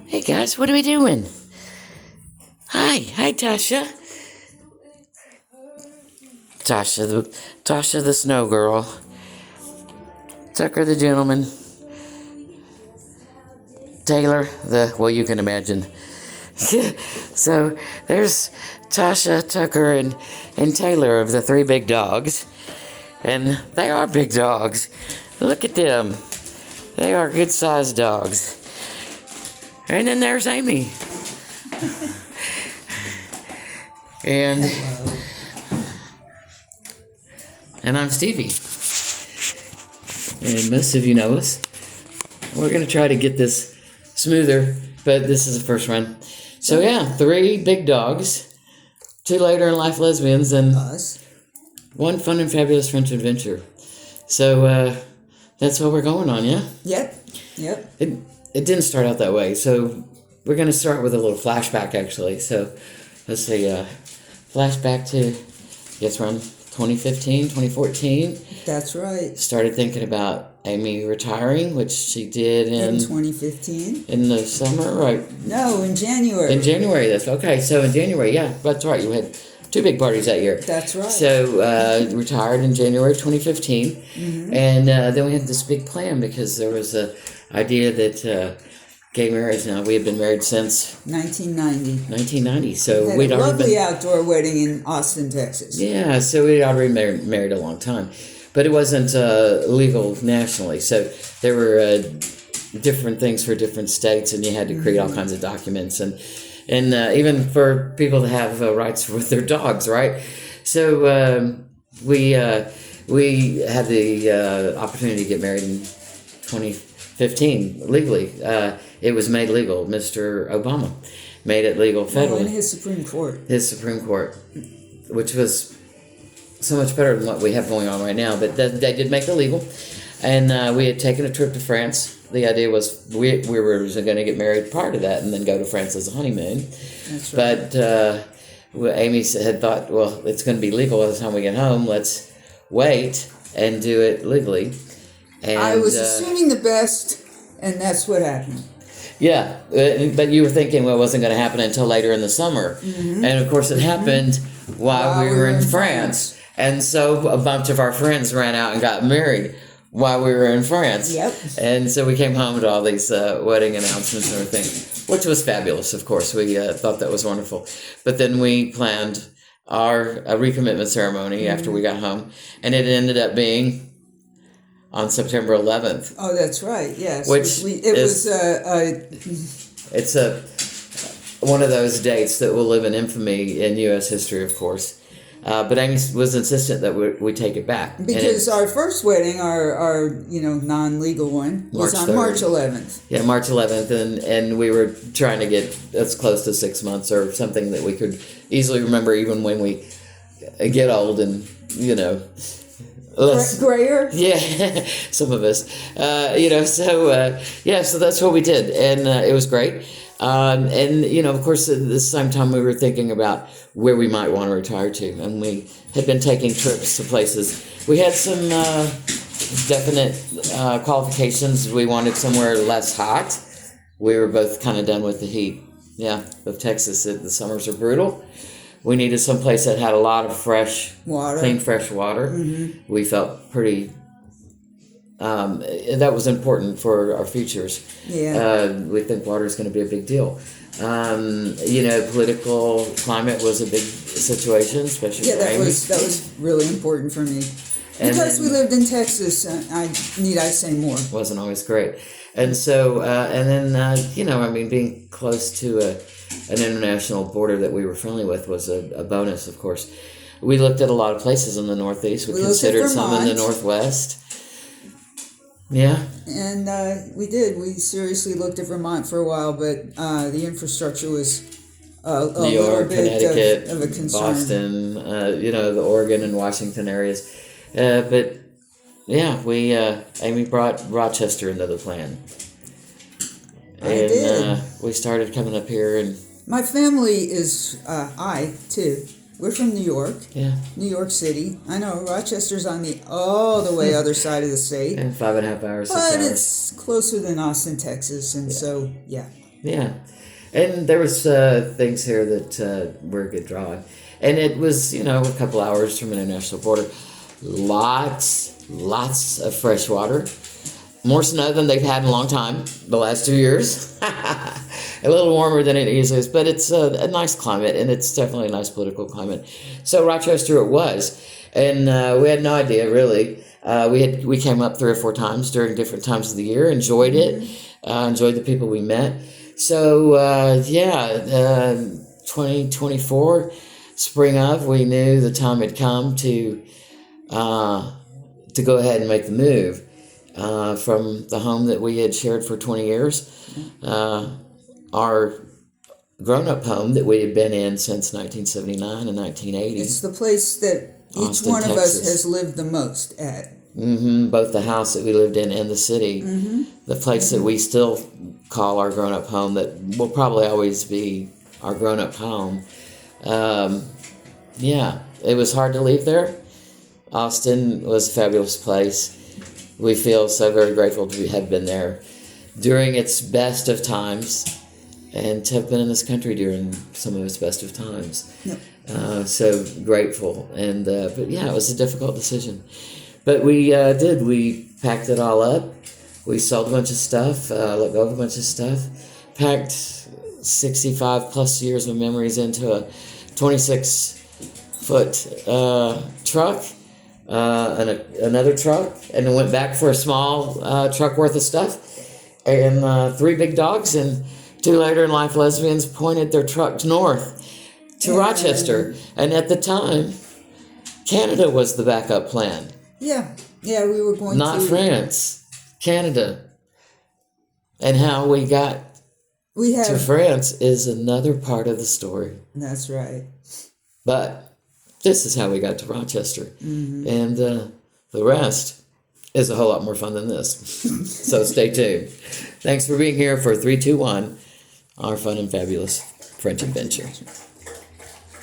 Hey guys, what are we doing? Hi Tasha. Tasha the snow girl. Tucker the gentleman. Taylor you can imagine. So there's Tasha, Tucker, and Taylor of the three big dogs. And they are big dogs. Look at them. They are good-sized dogs. And then there's Amy. And I'm Stevie. And most of you know us. We're going to try to get this smoother, but this is the first run. So yeah, 3 big dogs, 2 later in Life Lesbians, and us. 1 fun and fabulous French adventure. So that's what we're going on, yeah? Yep. It didn't start out that way, so we're going to start with a little flashback, actually. So let's see, flashback to, guess around 2015, 2014. That's right. Started thinking about Amy retiring, which she did in 2015. In the summer, right? No, in January. In January, that's okay. So in January, yeah, that's right. You had 2 big parties that year. That's right. So retired in January 2015, and then we had this big plan because there was a idea that gay marriage. Now we had been married since 1990. 1990. So we had we'd a already lovely been outdoor wedding in Austin, Texas. Yeah, so we'd already married a long time, but it wasn't legal nationally. So there were different things for different states, and you had to create all kinds of documents and even for people to have rights with their dogs, right? So we had the opportunity to get married in 2015 legally. It was made legal. Mr. Obama made it legal federally. In his Supreme Court. His Supreme Court, which was so much better than what we have going on right now. But they did make it legal. And we had taken a trip to France. The idea was we were going to get married prior to that and then go to France as a honeymoon. That's right. But Amy had thought, well, it's going to be legal by the time we get home. Let's wait and do it legally. And I was assuming the best, and that's what happened. Yeah, but you were thinking, well, it wasn't going to happen until later in the summer. And of course it happened while we were in France. And so a bunch of our friends ran out and got married while we were in France. Yep. And so we came home to all these wedding announcements and everything, which was fabulous, of course. We thought that was wonderful. But then we planned our recommitment ceremony after we got home, and it ended up being on September 11th. Oh, that's right, yes. It's one of those dates that will live in infamy in U.S. history, of course. But Amy was insistent that we take it back. Because our first wedding, our non-legal one, was on March 11th. Yeah, March 11th, and we were trying to get as close to 6 months or something that we could easily remember even when we get old and, grayer? Yeah, some of us. So that's what we did, and it was great. Of course, at the same time, we were thinking about where we might want to retire to, and we had been taking trips to places. We had some definite qualifications. We wanted somewhere less hot. We were both kind of done with the heat, of Texas. The summers are brutal. We needed some place that had a lot of clean, fresh water. We felt pretty... that was important for our futures. Yeah. We think water is going to be a big deal. Political climate was a big situation, especially for Amy. that was really important for me. Because we lived in Texas, need I say more? Wasn't always great. And so, being close to an international border that we were friendly with was a bonus, of course. We looked at a lot of places in the Northeast. We considered some in the Northwest. Yeah. And we did. We seriously looked at Vermont for a while, but the infrastructure was New York, Connecticut, of a concern. Boston, the Oregon and Washington areas. Amy brought Rochester into the plan. I did. We started coming up here. And my family is, too. We're from New York. Yeah. New York City. I know, Rochester's on all the way other side of the state. And 5.5 hours, 6 but hours. It's closer than Austin, Texas, and so, yeah. Yeah. And there was things here that were a good drawing. And it was, a couple hours from an international border. Lots of fresh water. More snow than they've had in a long time, the last 2 years. A little warmer than it usually is, but it's a nice climate, and it's definitely a nice political climate. So Rochester it was. And we had no idea, really. We came up 3 or 4 times during different times of the year, enjoyed it, enjoyed the people we met. So, 2024, spring of, we knew the time had come to go ahead and make the move from the home that we had shared for 20 years, our grown-up home that we had been in since 1979 and 1980. It's the place that each Austin, one of us Texas. has lived the most at. Both the house that we lived in and the city. The place that we still call our grown-up home, that will probably always be our grown-up home. It was hard to leave there. Austin was a fabulous place. We feel so very grateful to have been there during its best of times, and to have been in this country during some of its best of times. Yep. So grateful. And but it was a difficult decision. But we did. We packed it all up. We sold a bunch of stuff, let go of a bunch of stuff, packed 65 plus years of memories into a 26-foot truck, and another truck, and then went back for a small truck worth of stuff, and 3 big dogs, and 2 later in Life Lesbians pointed their trucks north to Rochester. And at the time, Canada was the backup plan. Yeah, we were going Not France, Canada. And how we got to France is another part of the story. That's right. But this is how we got to Rochester. And the rest is a whole lot more fun than this. So stay tuned. Thanks for being here for 3, 2, 1, our fun and fabulous French adventure.